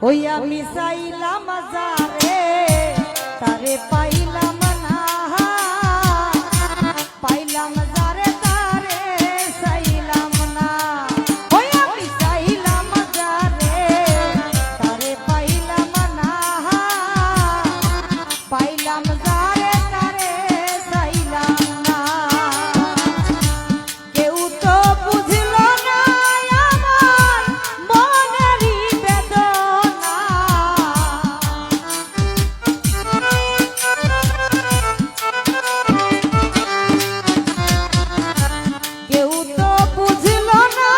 ওই আমি চাইলাম যারে তারে পাইলাম না, পাইলাম যারে তারে চাইলাম না। ওই আমি চাইলাম যারে তারে পাইলাম না, পাইলাম যারে তারে চাইলাম না। কেউ তো বুঝল না আমার মনেরই বেদনা, কেউ তো বুঝল না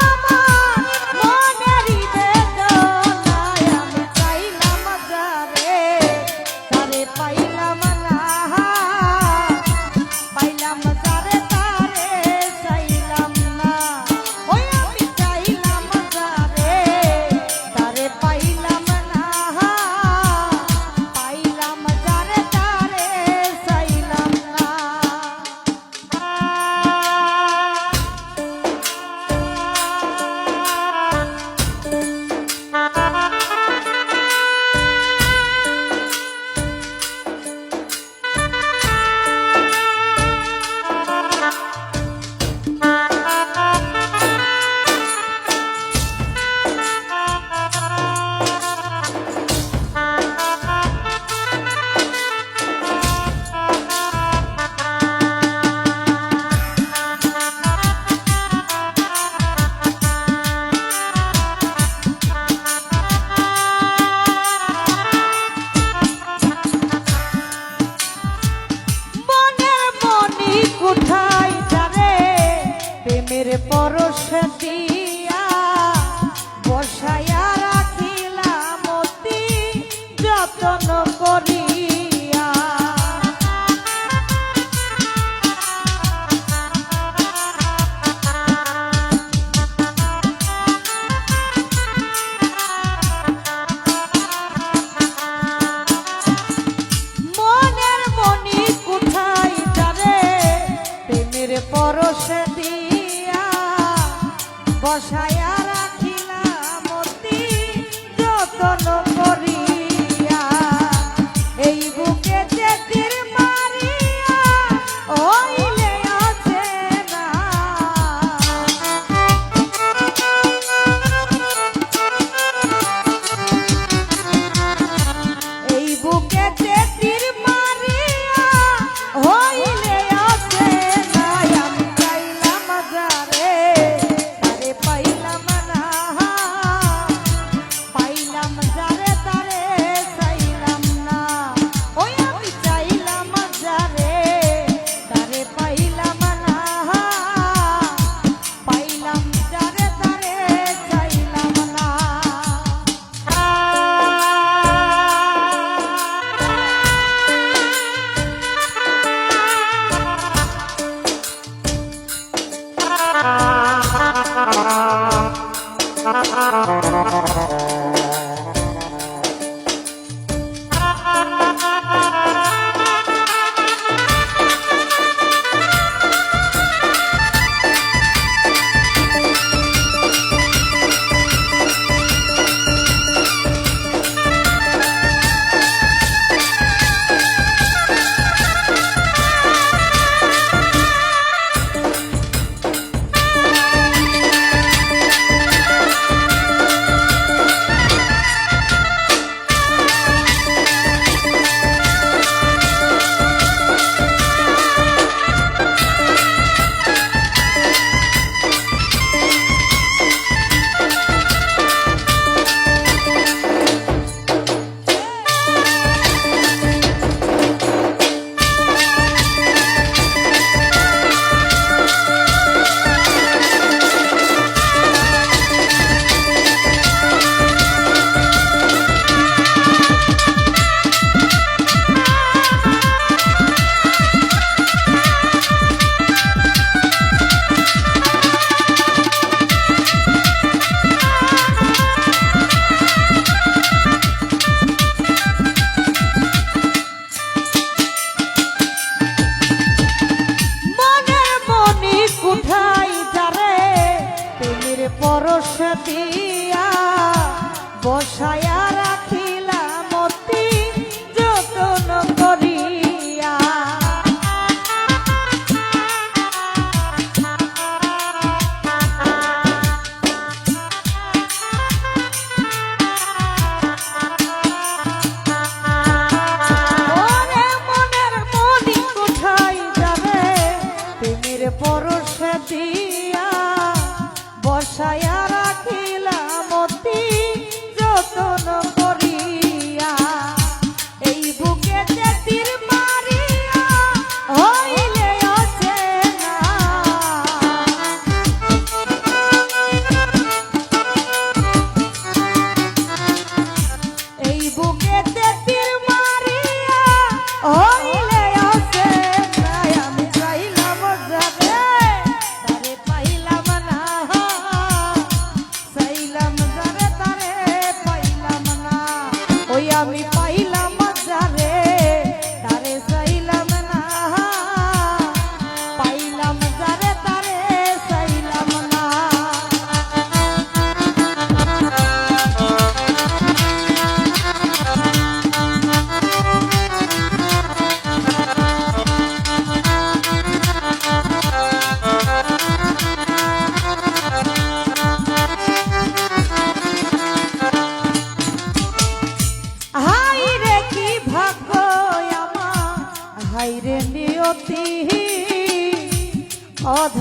আমার মনেরই বেদনা। আমি চাইলাম যারে তারে পাইলাম না, পাইলাম যারে তারে চাইলাম না। ওই আমি চাইলাম যারে তারে পাইলাম না, পাইলাম যারে তারে চাইলাম না। মনের মনি কোথায় যারে প্রেমের পরশ দিয়া বসায়া রাখিলাম অতি যত্ন করিয়া। মনের মনি কোথায় যারে প্রেমের পরশ দিয়া বসায়া রাখিলাম অতি যত্ন করিয়া। এই বুকে যে তীর মারিয়া ওইলে আছে না, এই বুকে যে তীর মারিয়া হইলে আছে না। আমি চাইলাম যারে তারে পাইলাম না, পাইলাম যারে তারে চাইলাম না। ওই আমি চাইলাম যারে তারে পাইলাম না, পাইলাম যারে তারে চাইলাম না। আমি পাইলাম যারে তারে চাইলাম না, পাইলাম যারে তারে চাইলাম না। হাইরে নিয়তি অধ